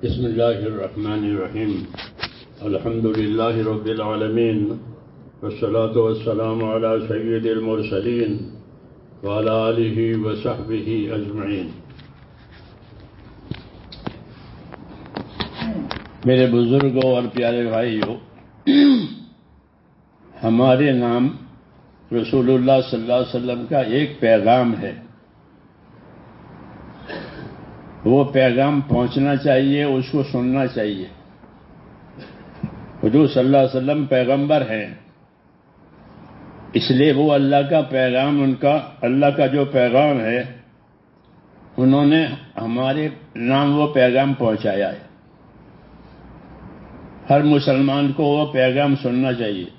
بسم اللہ الرحمن الرحیم الحمد للہ رب العالمین والصلاة والسلام علی سید المرسلین وعلی آلہ وصحبہ اجمعین۔ میرے بزرگوں اور پیارے بھائیوں، ہمارے نام رسول اللہ صلی اللہ علیہ وسلم کا ایک پیغام ہے، وہ پیغام پہنچنا چاہیے، اس کو سننا چاہیے۔ حضور صلی اللہ علیہ وسلم پیغمبر ہیں، اس لیے وہ اللہ کا پیغام، اللہ کا جو پیغام ہے انہوں نے ہمارے نام وہ پیغام پہنچایا ہے۔ ہر مسلمان کو وہ پیغام سننا چاہیے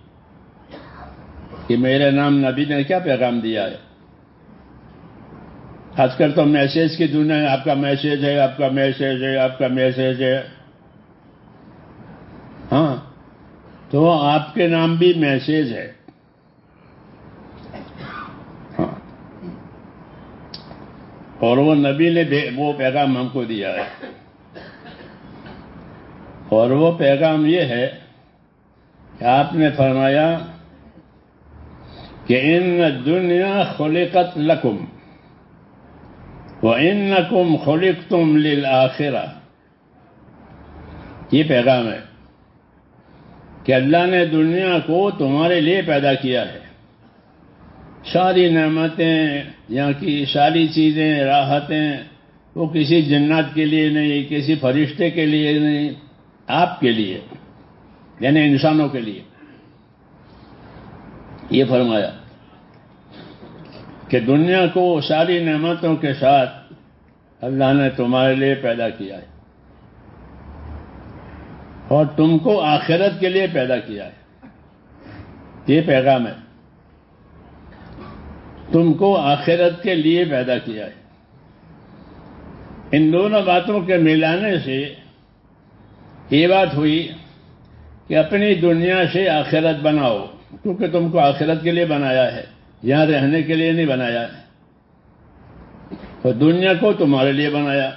کہ میرے نام نبی نے کیا پیغام دیا ہے۔ آج کل تو میسیج کی دنیا ہے، آپ کا میسیج ہے، آپ کا میسیج ہے، آپ کا میسیج ہے۔ ہاں، تو آپ کے نام بھی میسیج ہے۔ ہاں، اور وہ نبی نے وہ پیغام ہم کو دیا ہے، اور وہ پیغام یہ ہے کہ آپ نے فرمایا کہ ان الدنیا خلقت لکم وَإِنَّكُمْ خُلِقْتُمْ لِلْآخِرَةِ۔ یہ پیغام ہے کہ اللہ نے دنیا کو تمہارے لیے پیدا کیا ہے۔ ساری نعمتیں، یہاں کی ساری چیزیں، راحتیں، وہ کسی جنات کے لیے نہیں، کسی فرشتے کے لیے نہیں، آپ کے لیے، یعنی انسانوں کے لیے۔ یہ فرمایا کہ دنیا کو ساری نعمتوں کے ساتھ اللہ نے تمہارے لیے پیدا کیا ہے، اور تم کو آخرت کے لیے پیدا کیا ہے۔ یہ پیغام ہے، تم کو آخرت کے لیے پیدا کیا ہے۔ ان دونوں باتوں کے ملانے سے یہ بات ہوئی کہ اپنی دنیا سے آخرت بناؤ، کیونکہ تم کو آخرت کے لیے بنایا ہے، یہاں رہنے کے لیے نہیں بنایا ہے۔ اور دنیا کو تمہارے لیے بنایا۔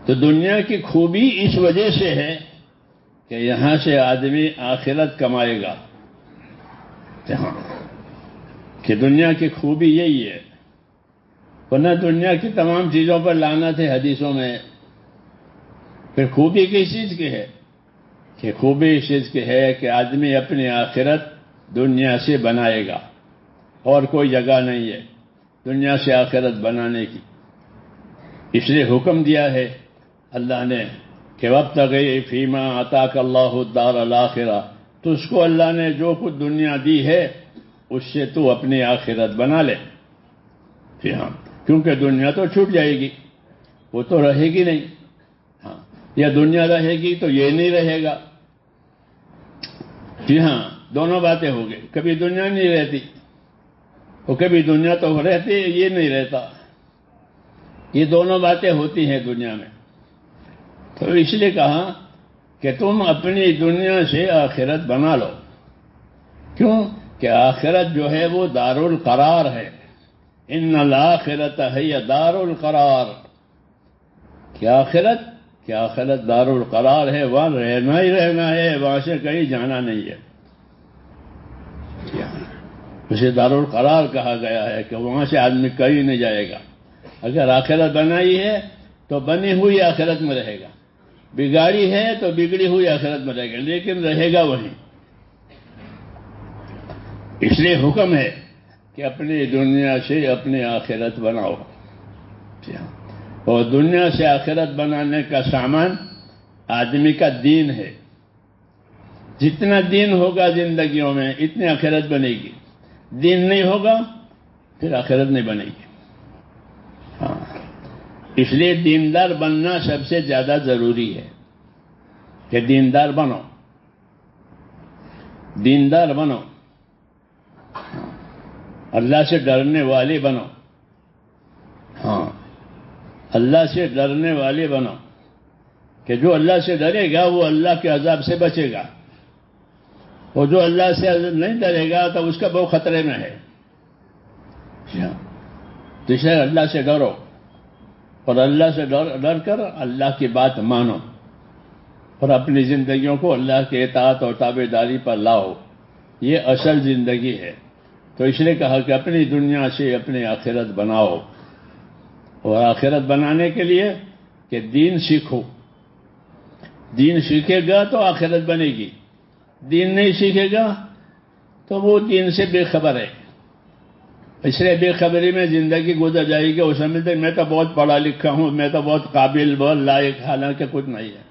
تو دنیا کی خوبی اس وجہ سے ہے کہ یہاں سے آدمی آخرت کمائے گا، کہ دنیا کی خوبی یہی ہے۔ ورنہ دنیا کی تمام چیزوں پر لعنت ہے حدیثوں میں۔ پھر خوبی کس چیز کی ہے؟ کہ خوبی اس چیز کی ہے کہ آدمی اپنی آخرت دنیا سے بنائے گا، اور کوئی جگہ نہیں ہے دنیا سے آخرت بنانے کی۔ اس لیے حکم دیا ہے اللہ نے کہ وابتغِ فیما آتاک اللہ الدار الآخرہ، تو اس کو اللہ نے جو کچھ دنیا دی ہے اس سے تو اپنی آخرت بنا لے۔ جی ہاں، کیونکہ دنیا تو چھوٹ جائے گی، وہ تو رہے گی نہیں۔ ہاں، یا دنیا رہے گی تو یہ نہیں رہے گا۔ جی ہاں، دونوں باتیں ہو گئی، کبھی دنیا نہیں رہتی، اور کبھی دنیا تو رہتی، یہ نہیں رہتا۔ یہ دونوں باتیں ہوتی ہیں دنیا میں۔ تو اس لیے کہا کہ تم اپنی دنیا سے آخرت بنا لو۔ کیوں؟ کہ آخرت جو ہے وہ دار القرار ہے۔ ان الآخرۃ ہی دار القرار، کہ آخرت دار القرار ہے، وہاں رہنا ہی رہنا ہے، وہاں سے کہیں جانا نہیں ہے۔ اسے دار القرار کہا گیا ہے کہ وہاں سے آدمی کہیں نہیں جائے گا۔ اگر آخرت بنائی ہے تو بنی ہوئی آخرت میں رہے گا، بگاڑی ہے تو بگڑی ہوئی آخرت میں رہے گا، لیکن رہے گا وہیں۔ اس لیے حکم ہے کہ اپنی دنیا سے اپنی آخرت بناؤ، اور دنیا سے آخرت بنانے کا سامان آدمی کا دین ہے۔ جتنا دین ہوگا زندگیوں میں اتنی آخرت بنے گی، دین نہیں ہوگا پھر آخرت نہیں بنے گی۔ ہاں، اس لیے دیندار بننا سب سے زیادہ ضروری ہے کہ دیندار بنو، دیندار بنو، اللہ سے ڈرنے والے بنو۔ ہاں، اللہ سے ڈرنے والے بنو، کہ جو اللہ سے ڈرے گا وہ اللہ کے عذاب سے بچے گا، اور جو اللہ سے نہیں ڈرے گا تو اس کا بہت خطرے میں ہے۔ تو اس لیے اللہ سے ڈرو، اور اللہ سے ڈر کر اللہ کی بات مانو اور اپنی زندگیوں کو اللہ کے اطاعت اور تابعداری پر لاؤ. یہ اصل زندگی ہے. تو اس لیے کہا کہ اپنی دنیا سے اپنی آخرت بناؤ. اور آخرت بنانے کے لیے کہ دین سیکھو. دین سیکھے گا تو آخرت بنے گی. دین نہیں سیکھے گا تو وہ دین سے بے خبر ہے. اس لیے بے خبری میں زندگی گزر جائے گی. اس سمجھتے میں تو بہت پڑھا لکھا ہوں, میں تو بہت قابل بہت لائق, حالانکہ کچھ نہیں ہے.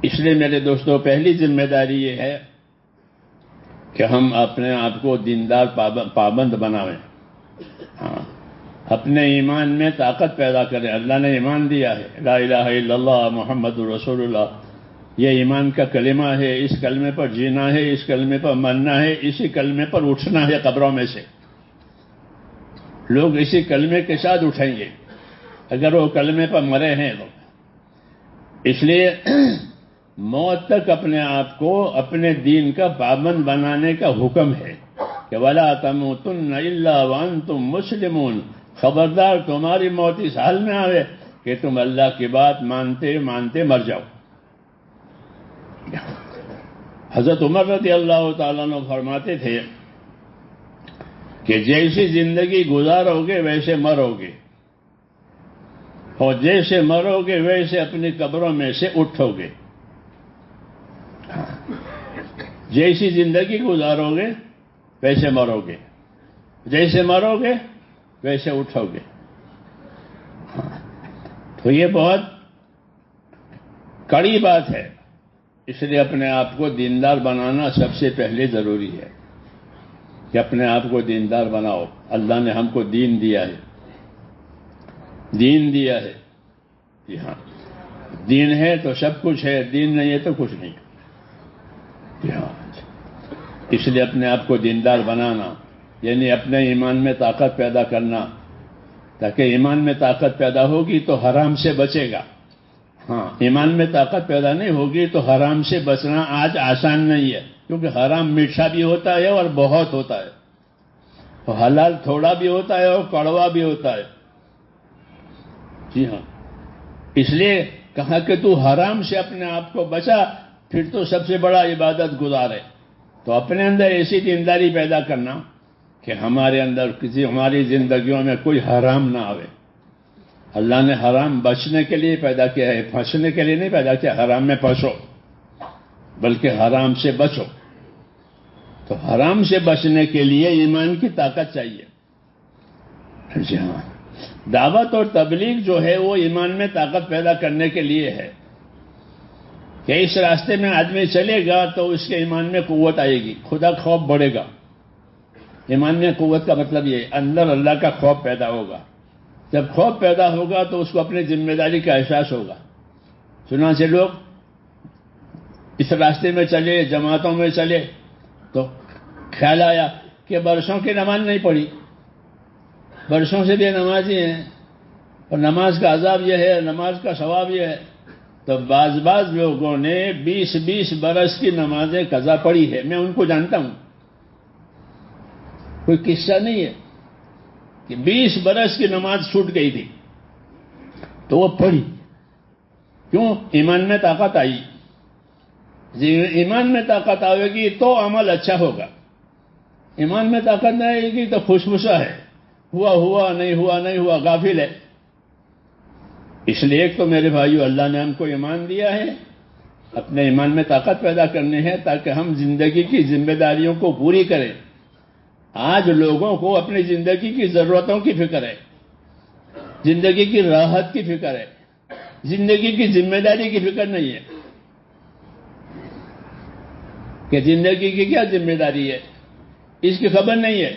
اس لیے میرے دوستوں پہلی ذمہ داری یہ ہے کہ ہم اپنے آپ کو دیندار پابند بنائیں. ہاں, اپنے ایمان میں طاقت پیدا کریں. اللہ نے ایمان دیا ہے, لا الہ الا اللہ محمد رسول اللہ. یہ ایمان کا کلمہ ہے. اس کلمے پر جینا ہے, اس کلمے پر مرنا ہے, اسی کلمے پر اٹھنا ہے قبروں میں سے. لوگ اسی کلمے کے ساتھ اٹھیں گے اگر وہ کلمے پر مرے ہیں تو. اس لیے موت تک اپنے آپ کو اپنے دین کا پابند بنانے کا حکم ہے کہ وَلَا تَمُوتُنَّ إِلَّا وَأَنْتُمْ مُسْلِمُونَ. خبردار تمہاری موت اس حال میں آوے کہ تم اللہ کی بات مانتے مانتے مر جاؤ. حضرت عمر رضی اللہ تعالیٰ عنہ فرماتے تھے کہ جیسی زندگی گزارو گے ویسے مرو گے, اور جیسے مرو گے ویسے اپنی قبروں میں سے اٹھو گے. جیسی زندگی گزارو گے ویسے مرو گے, جیسے مرو گے ویسے اٹھو گے. تو یہ بہت کڑی بات ہے. اس لیے اپنے آپ کو دیندار بنانا سب سے پہلے ضروری ہے کہ اپنے آپ کو دیندار بناؤ. اللہ نے ہم کو دین دیا ہے, دین دیا ہے. جی ہاں, دین ہے تو سب کچھ ہے, دین نہیں ہے تو کچھ نہیں. جی ہاں, اس لیے اپنے آپ کو دیندار بنانا یعنی اپنے ایمان میں طاقت پیدا کرنا, تاکہ ایمان میں طاقت پیدا ہوگی تو حرام سے بچے گا. ہاں, ایمان میں طاقت پیدا نہیں ہوگی تو حرام سے بچنا آج آسان نہیں ہے, کیونکہ حرام میٹھا بھی ہوتا ہے اور بہت ہوتا ہے, اور حلال تھوڑا بھی ہوتا ہے اور کڑوا بھی ہوتا ہے. جی ہاں, اس لیے کہا کہ تو حرام سے اپنے آپ کو بچا, پھر تو سب سے بڑا عبادت گزار ہے. تو اپنے اندر ایسی دینداری پیدا کرنا کہ ہمارے اندر ہماری زندگیوں میں کوئی حرام نہ آوے. اللہ نے حرام بچنے کے لیے پیدا کیا ہے, پھنسنے کے لیے نہیں پیدا کیا. حرام میں پھنسو بلکہ حرام سے بچو. تو حرام سے بچنے کے لیے ایمان کی طاقت چاہیے. جی ہاں, دعوت اور تبلیغ جو ہے وہ ایمان میں طاقت پیدا کرنے کے لیے ہے کہ اس راستے میں آدمی چلے گا تو اس کے ایمان میں قوت آئے گی, خدا خوف بڑھے گا. ایمان میں قوت کا مطلب یہ اندر اللہ کا خوف پیدا ہوگا. جب خوف پیدا ہوگا تو اس کو اپنی ذمہ داری کا احساس ہوگا. چنانچہ لوگ اس راستے میں چلے, جماعتوں میں چلے تو خیال آیا کہ برسوں کی نماز نہیں پڑھی, برسوں سے بھی نمازی ہیں اور نماز کا عذاب یہ ہے, نماز کا ثواب یہ ہے. تو بعض لوگوں نے 20 برس کی نمازیں قضا پڑھی ہے. میں ان کو جانتا ہوں, کوئی قصہ نہیں ہے کہ 20 برس کی نماز چھوٹ گئی تھی تو وہ پڑھی. کیوں؟ ایمان میں طاقت آئی. ایمان میں طاقت آئے گی تو عمل اچھا ہوگا. ایمان میں طاقت نہیں آئے گی تو خوشبوسا ہے, ہوا نہیں ہوا, غافل ہے. اس لیے ایک تو میرے بھائیو اللہ نے ہم کو ایمان دیا ہے, اپنے ایمان میں طاقت پیدا کرنی ہے تاکہ ہم زندگی کی ذمہ داریوں کو پوری کریں. آج لوگوں کو اپنی زندگی کی ضرورتوں کی فکر ہے, زندگی کی راحت کی فکر ہے, زندگی کی ذمہ داری کی فکر نہیں ہے کہ زندگی کی کیا ذمہ داری ہے, اس کی خبر نہیں ہے.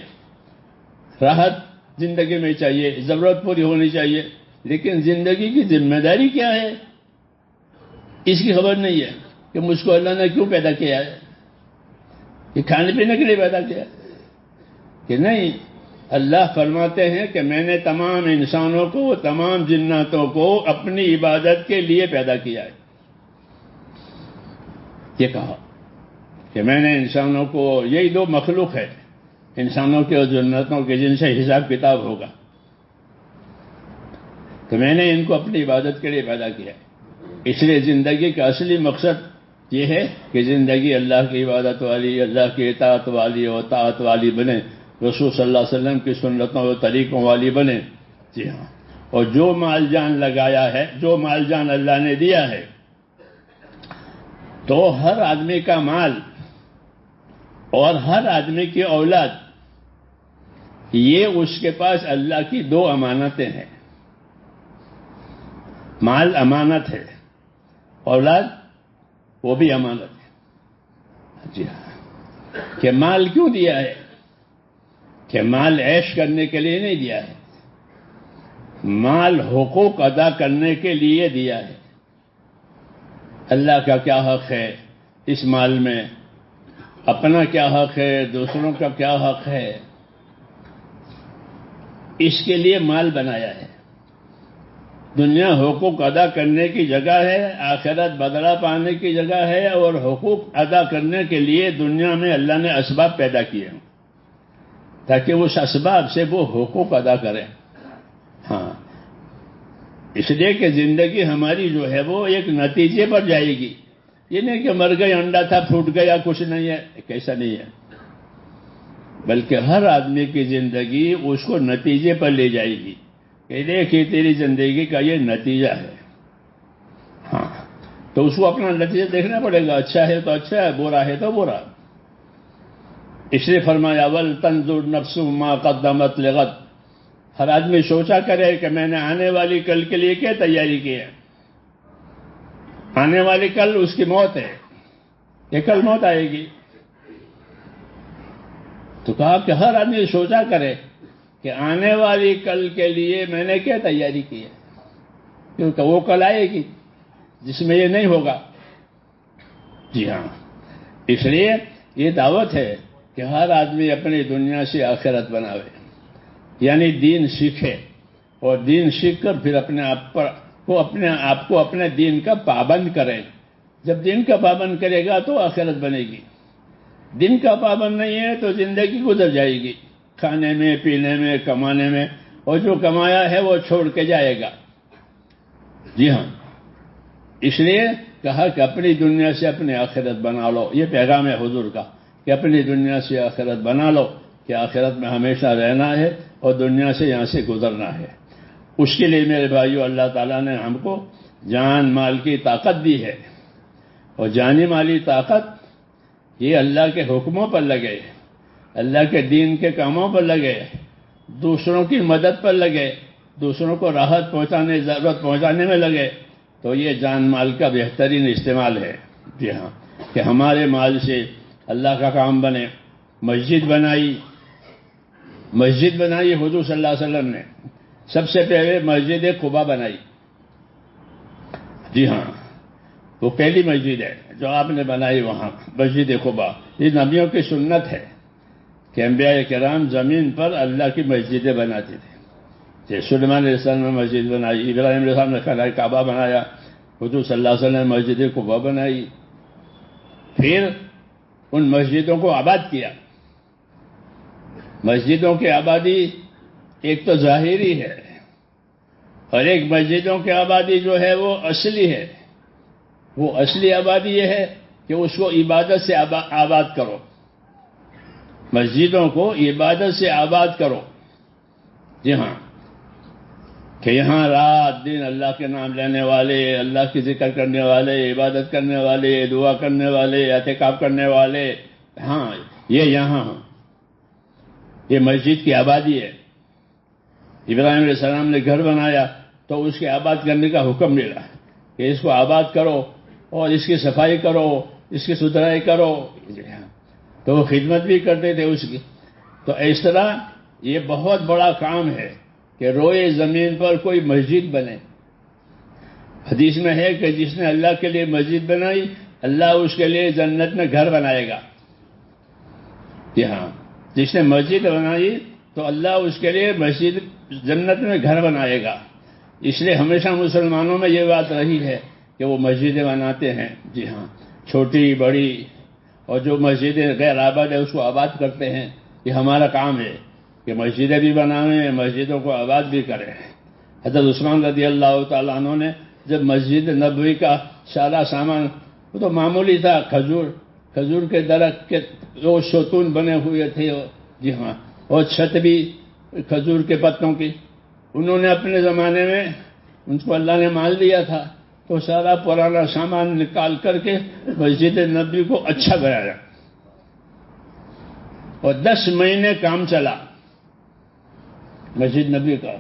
راحت زندگی میں چاہیے, ضرورت پوری ہونی چاہیے, لیکن زندگی کی ذمہ داری کیا ہے اس کی خبر نہیں ہے کہ مجھ کو اللہ نے کیوں پیدا کیا ہے, کہ کھانے پینے کے لیے پیدا کیا ہے کہ نہیں. اللہ فرماتے ہیں کہ میں نے تمام انسانوں کو, تمام جناتوں کو اپنی عبادت کے لیے پیدا کیا ہے. یہ کہا کہ میں نے انسانوں کو, یہی دو مخلوق ہے انسانوں کے اور جناتوں کے جن سے حساب کتاب ہوگا. تو میں نے ان کو اپنی عبادت کے لیے پیدا کیا. اس لیے زندگی کا اصلی مقصد یہ ہے کہ زندگی اللہ کی عبادت والی، اللہ کی اطاعت والی اور طاعت والی بنے، رسول صلی اللہ علیہ وسلم کی سنتوں اور طریقوں والی بنے. جی ہاں. اور جو مال جان لگایا ہے، جو مال جان اللہ نے دیا ہے، تو ہر آدمی کا مال اور ہر آدمی کی اولاد، یہ اس کے پاس اللہ کی دو امانتیں ہیں. مال امانت ہے، اولاد وہ بھی امانت ہے. جی ہاں. کہ مال کیوں دیا ہے؟ کہ مال عیش کرنے کے لیے نہیں دیا ہے، مال حقوق ادا کرنے کے لیے دیا ہے. اللہ کا کیا حق ہے اس مال میں، اپنا کیا حق ہے، دوسروں کا کیا حق ہے، اس کے لیے مال بنایا ہے. دنیا حقوق ادا کرنے کی جگہ ہے، آخرت بدلہ پانے کی جگہ ہے، اور حقوق ادا کرنے کے لیے دنیا میں اللہ نے اسباب پیدا کیے ہیں تاکہ اس اسباب سے وہ حقوق ادا کریں. ہاں، اس لیے کہ زندگی ہماری جو ہے وہ ایک نتیجے پر جائے گی. یہ نہیں کہ مر گئی، انڈا تھا پھوٹ گیا، کچھ نہیں ہے، ایسا نہیں ہے. بلکہ ہر آدمی کی زندگی اس کو نتیجے پر لے جائے گی کہ دیکھیے تیری زندگی کا یہ نتیجہ ہے. ہاں، تو اس کو اپنا نتیجہ دیکھنا پڑے گا، اچھا ہے تو اچھا ہے، برا ہے تو برا. اس لیے فرمایا وَلْتَنْظُرْ نَفْسٌ مَا قَدَّمَتْ لِغَدٍ. ہر آدمی سوچا کرے کہ میں نے آنے والی کل کے لیے کیا تیاری کی ہے. آنے والی کل اس کی موت ہے، یہ کل موت آئے گی. تو کہا کہ ہر آدمی سوچا کرے کہ آنے والی کل کے لیے میں نے کیا تیاری کی ہے، کیونکہ وہ کل آئے گی جس میں یہ نہیں ہوگا. جی ہاں. اس لیے یہ دعوت ہے کہ ہر آدمی اپنی دنیا سے آخرت بناوے، یعنی دین سیکھے، اور دین سیکھ کر پھر اپنے آپ کو اپنے دین کا پابند کرے. جب دین کا پابند کرے گا تو آخرت بنے گی. دین کا پابند نہیں ہے تو زندگی گزر جائے گی کھانے میں، پینے میں، کمانے میں، اور جو کمایا ہے وہ چھوڑ کے جائے گا. جی ہاں. اس لیے کہا کہ اپنی دنیا سے اپنی آخرت بنا لو. یہ پیغام ہے حضور کا کہ اپنی دنیا سے آخرت بنا لو، کہ آخرت میں ہمیشہ رہنا ہے اور دنیا سے یہاں سے گزرنا ہے. اس کے لیے میرے بھائیو اللہ تعالیٰ نے ہم کو جان مال کی طاقت دی ہے، اور جانی مالی طاقت یہ اللہ کے حکموں پر لگے، اللہ کے دین کے کاموں پر لگے، دوسروں کی مدد پر لگے، دوسروں کو راحت پہنچانے، ضرورت پہنچانے میں لگے، تو یہ جان مال کا بہترین استعمال ہے. جی ہاں. کہ ہمارے مال سے اللہ کا کام بنے. مسجد بنائی حضور صلی اللہ علیہ وسلم نے. سب سے پہلے مسجد قباء بنائی. جی ہاں. وہ پہلی مسجد ہے جو آپ نے بنائی وہاں، مسجد قباء. یہ نبیوں کی سنت ہے کہ انبیاء کرام زمین پر اللہ کی مسجدیں بناتے تھے. سلیمان علیہ السلام نے مسجد بنائی، ابراہیم علیہ السلام نے خانہ کعبہ بنایا، حضور صلی اللہ علیہ وسلم نے مسجد قباء بنائی. پھر ان مسجدوں کو آباد کیا. مسجدوں کی آبادی ایک تو ظاہری ہے، اور ایک مسجدوں کی آبادی جو ہے وہ اصلی ہے. وہ اصلی آبادی یہ ہے کہ اس کو عبادت سے آباد کرو. مسجدوں کو عبادت سے آباد کرو. جی ہاں. کہ یہاں رات دن اللہ کے نام لینے والے، اللہ کی ذکر کرنے والے، عبادت کرنے والے، دعا کرنے والے، اعتکاف کرنے والے، ہاں یہ یہاں ہوں. یہ مسجد کی آبادی ہے. ابراہیم علیہ السلام نے گھر بنایا تو اس کے آباد کرنے کا حکم ملا کہ اس کو آباد کرو اور اس کی صفائی کرو، اس کی ستھرائی کرو. تو وہ خدمت بھی کرتے تھے اس کی. تو اس طرح یہ بہت بڑا کام ہے کہ روئے زمین پر کوئی مسجد بنے. حدیث میں ہے کہ جس نے اللہ کے لیے مسجد بنائی، اللہ اس کے لیے جنت میں گھر بنائے گا. جی ہاں. جس نے مسجد بنائی تو اللہ اس کے لیے مسجد جنت میں گھر بنائے گا. اس لیے ہمیشہ مسلمانوں میں یہ بات رہی ہے کہ وہ مسجدیں بناتے ہیں. جی ہاں. چھوٹی بڑی، اور جو مسجدیں غیر آباد ہے اس کو آباد کرتے ہیں. یہ ہمارا کام ہے کہ مسجدیں بھی بنائیں، مسجدوں کو آباد بھی کریں. حضرت عثمان رضی اللہ تعالیٰ عنہ نے جب مسجد نبوی کا سارا سامان، وہ تو معمولی تھا، کھجور کے درخت کے وہ ستون بنے ہوئے تھے، جی ہاں، اور چھت بھی کھجور کے پتوں کی، انہوں نے اپنے زمانے میں ان کو اللہ نے مان لیا تھا، تو سارا پرانا سامان نکال کر کے مسجد نبوی کو اچھا بنایا، اور 10 مہینے کام چلا مسجد نبوی کا،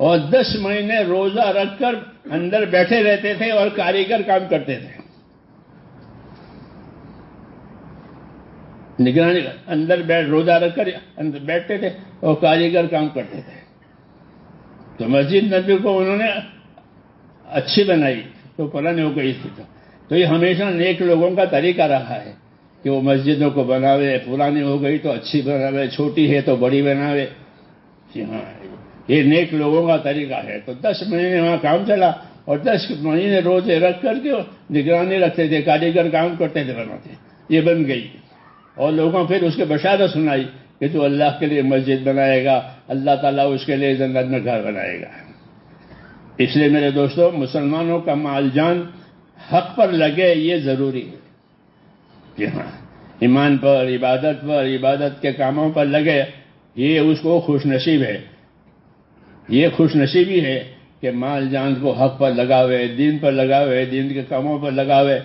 اور 10 مہینے روزہ رکھ کر اندر بیٹھے رہتے تھے اور کاریگر کام کرتے تھے، نگرانی اندر روزہ رکھ کر اندر بیٹھتے تھے اور کاریگر کام کرتے تھے۔ تو مسجد نبوی کو انہوں نے اچھی بنائی تو پرانی ہو گئی تھی، تو یہ ہمیشہ نیک لوگوں کا طریقہ رہا ہے کہ وہ مسجدوں کو بناوے، پرانی ہو گئی تو اچھی بناوے، چھوٹی ہے تو بڑی بناوے، جی ہاں، یہ نیک لوگوں کا طریقہ ہے۔ تو 10 مہینے وہاں کام چلا اور 10 مہینے روزے رکھ کر کے نگرانی رکھتے تھے، کاریگر کام کرتے تھے، بناتے، یہ بن گئی، اور لوگوں پھر اس کے بشارت سنائی کہ تو اللہ کے لیے مسجد بنائے گا، اللہ تعالیٰ اس کے لیے جنت میں گھر بنائے گا۔ اس لیے میرے دوستو، مسلمانوں کا مال جان حق پر لگے، یہ ضروری ہے، جی ہاں، ایمان پر، عبادت کے کاموں پر لگے، یہ اس کو خوش نصیب ہے، یہ خوش نصیبی ہے کہ مال جان کو حق پر لگاوے، دین پر لگاوے، دین کے کاموں پر لگاوے،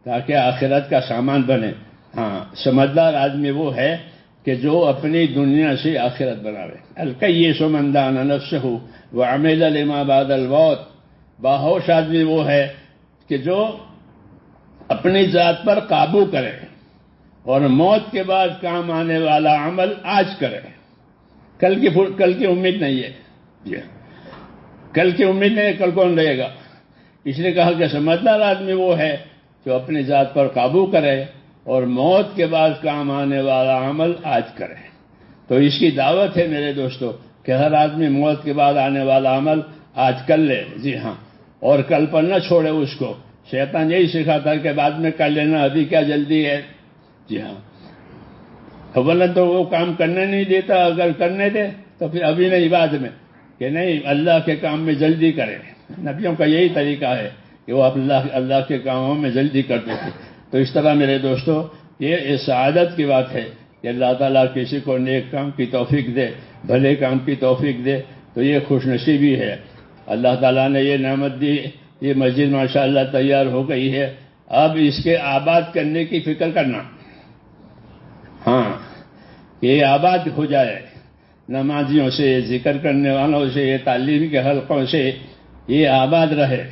تاکہ آخرت کا سامان بنے۔ ہاں، سمجھدار آدمی وہ ہے کہ جو اپنی دنیا سے آخرت بناوے۔ الکیس من دان نفسہ وعمل لما بعد الموت، باہوش آدمی وہ ہے کہ جو اپنی ذات پر قابو کرے اور موت کے بعد کام آنے والا عمل آج کرے، کل کی امید نہیں ہے، جی کل کی امید نہیں ہے، کل کون رہے گا؟ اس نے کہا کہ سمجھدار آدمی وہ ہے جو اپنی ذات پر قابو کرے اور موت کے بعد کام آنے والا عمل آج کرے۔ تو اس کی دعوت ہے میرے دوستو کہ ہر آدمی موت کے بعد آنے والا عمل آج کر لے، جی ہاں، اور کل پر نہ چھوڑے اس کو۔ شیطان یہی سکھاتا کہ بعد میں کر لینا، ابھی کیا جلدی ہے، جی ہاں، اولا تو وہ کام کرنے نہیں دیتا، اگر کرنے دے تو پھر ابھی نہیں بعد میں، کہ نہیں اللہ کے کام میں جلدی کرے۔ نبیوں کا یہی طریقہ ہے کہ وہ اللہ کے کاموں میں جلدی کرتے تھے۔ تو اس طرح میرے دوستو، یہ سعادت کی بات ہے کہ اللہ تعالیٰ کسی کو نیک کام کی توفیق دے، بھلے کام کی توفیق دے، تو یہ خوش نصیبی ہے۔ اللہ تعالیٰ نے یہ نعمت دی، یہ مسجد ماشاءاللہ تیار ہو گئی ہے، اب اس کے آباد کرنے کی فکر کرنا، ہاں، یہ آباد ہو جائے، نمازیوں سے، ذکر کرنے والوں سے، تعلیم کے حلقوں سے یہ آباد رہے۔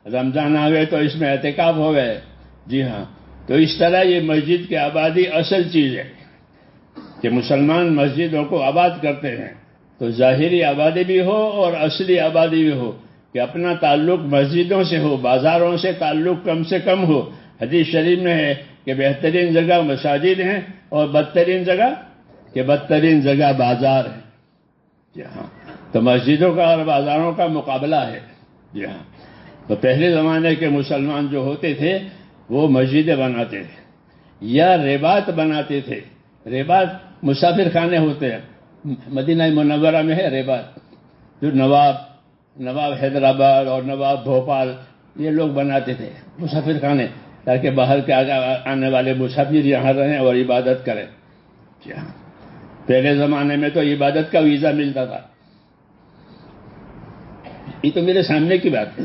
رمضان آوے تو اس میں اعتکاف ہو گئے، جی ہاں، تو اس طرح یہ مسجد کی آبادی اصل چیز ہے کہ مسلمان مسجدوں کو آباد کرتے ہیں، تو ظاہری آبادی بھی ہو اور اصلی آبادی بھی ہو، کہ اپنا تعلق مسجدوں سے ہو، بازاروں سے تعلق کم سے کم ہو۔ حدیث شریف میں ہے کہ بہترین جگہ مساجد ہیں اور بدترین جگہ بازار ہے، جی ہاں، تو مسجدوں کا اور بازاروں کا مقابلہ ہے، جی ہاں۔ تو پہلے زمانے کے مسلمان جو ہوتے تھے وہ مسجدیں بناتے تھے یا رباط بناتے تھے۔ رباط مسافر خانے ہوتے ہیں، مدینہ منورہ میں ہے رباط، جو نواب حیدرآباد اور نواب بھوپال یہ لوگ بناتے تھے مسافر خانے، تاکہ باہر کے آنے والے مسافر یہاں رہیں اور عبادت کریں، جی ہاں۔ پہلے زمانے میں تو عبادت کا ویزا ملتا تھا، یہ تو میرے سامنے کی بات ہے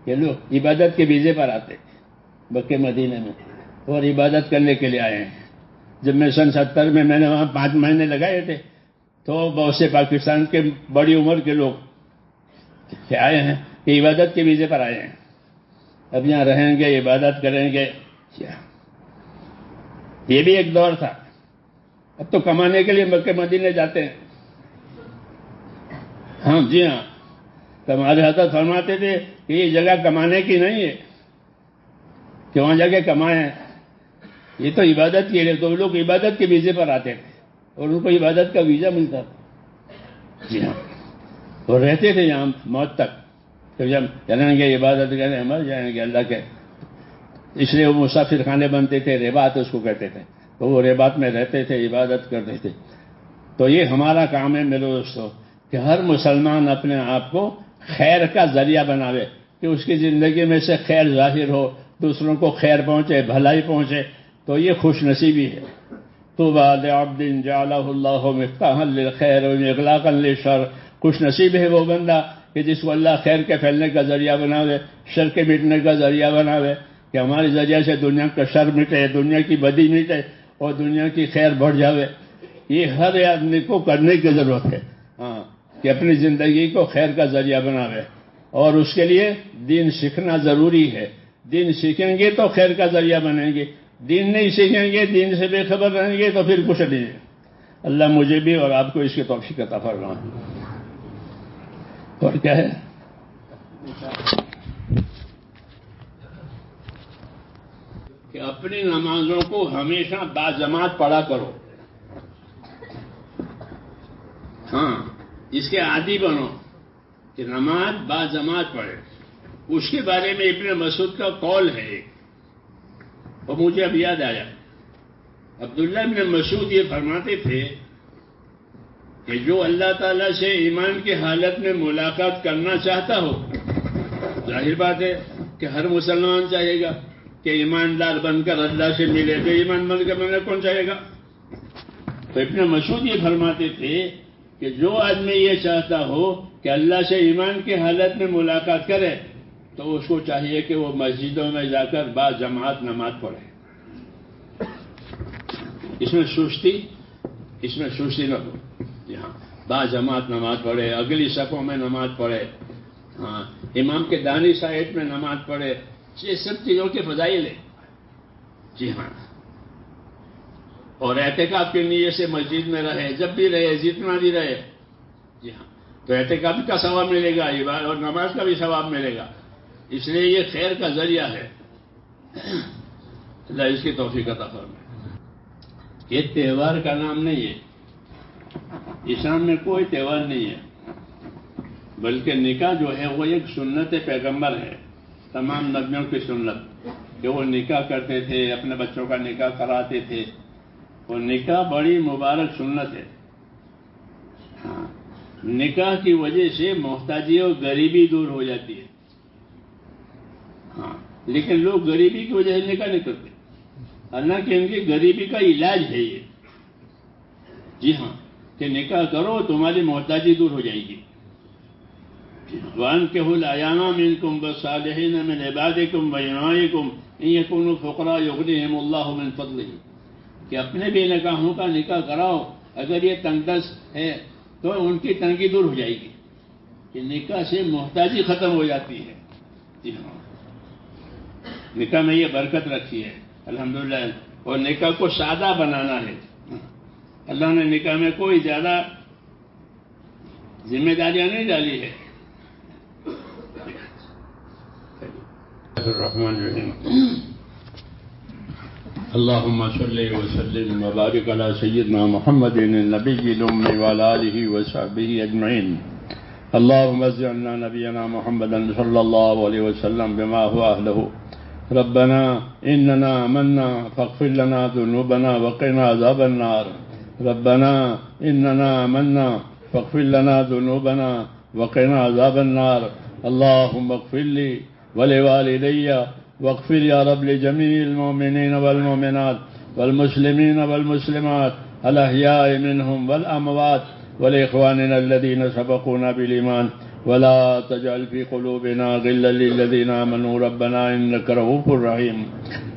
کہ لوگ عبادت کے ویزے پر آتے مکہ مدینے میں اور عبادت کرنے کے لیے آئے ہیں۔ جب میں سن 70 میں نے وہاں 5 مہینے لگائے تھے، تو بہت سے پاکستان کے بڑی عمر کے لوگ آئے ہیں کہ عبادت کے ویزے پر آئے ہیں، اب یہاں رہیں گے، عبادت کریں گے، یہ بھی ایک دور تھا۔ اب تو کمانے کے لیے مکہ مدینے جاتے ہیں، ہاں جی ہاں، تو ہمارے حضرت فرماتے تھے کہ یہ جگہ کمانے کی نہیں ہے کہ وہاں جا کے کمائیں، یہ تو عبادت کے لیے، تو لوگ عبادت کے ویزے پر آتے تھے اور ان کو عبادت کا ویزا ملتا تھا، جی ہاں، اور رہتے تھے یہاں موت تک، کہ جب چلیں گے عبادت کریں مر جائیں گے اللہ کے، اس لیے وہ مسافر خانے بنتے تھے، رباط اس کو کہتے تھے، تو وہ رباط میں رہتے تھے، عبادت کرتے تھے۔ تو یہ ہمارا کام ہے میرے دوستو کہ ہر مسلمان اپنے آپ کو خیر کا ذریعہ بناوے، کہ اس کی زندگی میں سے خیر ظاہر ہو، دوسروں کو خیر پہنچے، بھلائی پہنچے، تو یہ خوش نصیبی ہے۔ طوبیٰ لعبد جعلہ اللہ مفتاحا للخیر واغلاقا للشر، خوش نصیب ہے وہ بندہ کہ جس کو اللہ خیر کے پھیلنے کا ذریعہ بناوے، شر کے مٹنے کا ذریعہ بناوے، کہ ہمارے ذریعے سے دنیا کا شر مٹے، دنیا کی بدی مٹے اور دنیا کی خیر بڑھ جاوے۔ یہ ہر آدمی کو کرنے کی ضرورت ہے، کہ اپنی زندگی کو خیر کا ذریعہ بناوے، اور اس کے لیے دین سیکھنا ضروری ہے۔ دین سیکھیں گے تو خیر کا ذریعہ بنیں گے، دین نہیں سیکھیں گے، دین سے بے خبر رہیں گے تو پھر کچھ نہیں ہے۔ اللہ مجھے بھی اور آپ کو اس کی توفیق عطا فرمائے۔ اور کیا ہے؟ کہ اپنی نمازوں کو ہمیشہ باجماعت پڑھا کرو، اس کے عادی بنو کہ نماز باجماعت پڑھے۔ اس کے بارے میں ابن مسعود کا قول ہے ایک، اور مجھے اب یاد آیا، عبداللہ ابن مسعود یہ فرماتے تھے کہ جو اللہ تعالیٰ سے ایمان کی حالت میں ملاقات کرنا چاہتا ہو، ظاہر بات ہے کہ ہر مسلمان چاہے گا کہ ایماندار بن کر اللہ سے ملے، تو ایمان بن کر ملنے کون چاہے گا؟ تو ابن مسعود یہ فرماتے تھے کہ جو آدمی یہ چاہتا ہو کہ اللہ سے ایمان کی حالت میں ملاقات کرے، تو اس کو چاہیے کہ وہ مسجدوں میں جا کر با جماعت نماز پڑھے۔ اس میں سستی نہ ہو، با جماعت نماز پڑھے، اگلی صفوں میں نماز پڑھے، امام کے دانی سائٹ میں نماز پڑھے، یہ سب چیزوں کے فضائل ہیں۔ جی ہاں، اور اعتکاف کی نیت سے مسجد میں رہے، جب بھی رہے، جتنا بھی رہے، جی ہاں، تو اعتکاف کا ثواب ملے گا اور نماز کا بھی ثواب ملے گا، اس لیے یہ خیر کا ذریعہ ہے۔ اللہ اس کی توفیق عطا فرمائے۔ یہ تہوار کا نام نہیں ہے، اسلام میں کوئی تہوار نہیں ہے، بلکہ نکاح جو ہے وہ ایک سنت پیغمبر ہے، تمام نبیوں کی سنت، کہ وہ نکاح کرتے تھے، اپنے بچوں کا نکاح کراتے تھے، اور نکاح بڑی مبارک سنت ہے۔ نکاح کی وجہ سے محتاجی اور غریبی دور ہو جاتی ہے، لیکن لوگ غریبی کی وجہ سے نکاح نہیں کرتے، حالانکہ ان کی غریبی کا علاج ہے یہ۔ جی ہاں، کہ نکاح کرو تمہاری محتاجی دور ہو جائے گی۔ وَأَنكِحُوا الْأَيَامَ مِنكُمْ وَالصَّالِحِينَ مِنْ عِبَادِكُمْ وَإِمَائِكُمْ إِنْ يَكُونُوا فُقَرَاءَ يُغْنِهِمُ اللَّهُ مِنْ فَضْلِهِ، کہ اپنے بھی نکاحوں کا نکاح کراؤ، اگر یہ تنگ دست ہے تو ان کی تنگی دور ہو جائے گی، کہ نکاح سے محتاجی ختم ہو جاتی ہے۔ جی ہاں، نکاح میں یہ برکت رکھی ہے الحمدللہ، اور نکاح کو سادہ بنانا ہے۔ اللہ نے نکاح میں کوئی زیادہ ذمہ داریاں نہیں ڈالی ہے۔ الرحمن الرحیم، اللهم صل وسلم وبارك على سيدنا محمد النبي الأمي وعلى آله وصحبه أجمعين. اللهم اجعلنا نبينا محمدا صلى الله عليه وسلم بما هو أهله. ربنا إننا آمنا فاغفر لنا ذنوبنا وقنا عذاب النار. ربنا إننا آمنا فاغفر لنا ذنوبنا وقنا عذاب النار. اللهم اغفر لي ولوالدي واغفر يا رب لجميع المؤمنين والمؤمنات والمسلمين والمسلمات الأحياء منهم والأموات ولإخواننا الذين سبقونا بالإيمان ولا تجعل في قلوبنا غلا للذين آمنوا ربنا إنك رؤوف رحيم.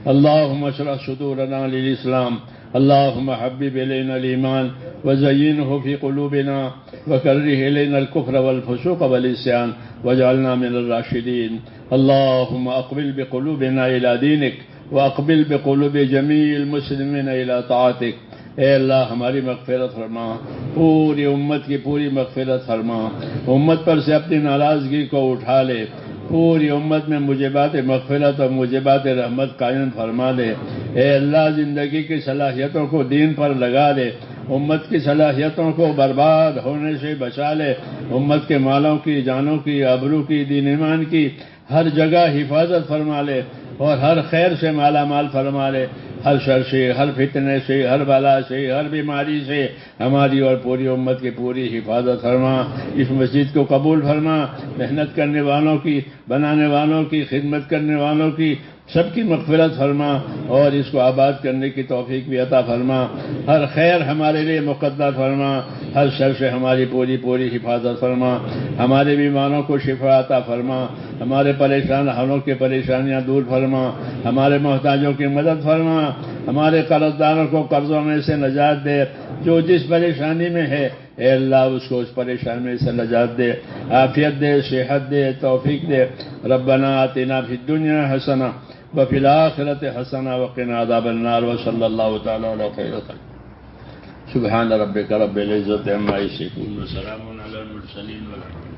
اللهم اشرح صدورنا للإسلام. اللهم حبب إلينا الإيمان وزينه في قلوبنا وكره إلينا الكفر والفسوق والعصيان واجعلنا من الراشدين. اللهم أقبل بقلوبنا إلى دينك وأقبل بقلوب جميع المسلمين إلى طاعتك. اے اللہ ہماری مغفرت فرما، پوری امت کی پوری مغفرت فرما، امت پر سے اپنی ناراضگی کو اٹھا لے، پوری امت میں موجبات مغفرت اور موجبات رحمت قائم فرما دے۔ اے اللہ زندگی کی صلاحیتوں کو دین پر لگا دے، امت کی صلاحیتوں کو برباد ہونے سے بچا لے، امت کے مالوں کی، جانوں کی، آبرو کی، دین ایمان کی ہر جگہ حفاظت فرما لے اور ہر خیر سے مالا مال فرما لے۔ ہر شر سے، ہر فتنے سے، ہر بلا سے، ہر بیماری سے ہماری اور پوری امت کی پوری حفاظت فرما۔ اس مسجد کو قبول فرما، محنت کرنے والوں کی، بنانے والوں کی، خدمت کرنے والوں کی سب کی مغفرت فرما، اور اس کو آباد کرنے کی توفیق بھی عطا فرما۔ ہر خیر ہمارے لیے مقدر فرما، ہر شر سے ہماری پوری حفاظت فرما۔ ہمارے بیماروں کو شفا عطا فرما، ہمارے پریشان حالوں کی پریشانیاں دور فرما، ہمارے محتاجوں کی مدد فرما، ہمارے قرض داروں کو قرضوں میں سے نجات دے۔ جو جس پریشانی میں ہے اے اللہ اس کو اس پریشانی سے نجات دے، عافیت دے، صحت دے، توفیق دے۔ ربنا آتنا فی الدنیا حسنہ وفی الآخرۃ حسنہ وقنا عذاب النار، وصلی اللہ تعالی علی خیر خلقہ۔ سبحان ربک رب العزۃ عما یصفون وسلام علی المرسلین والحمد للہ۔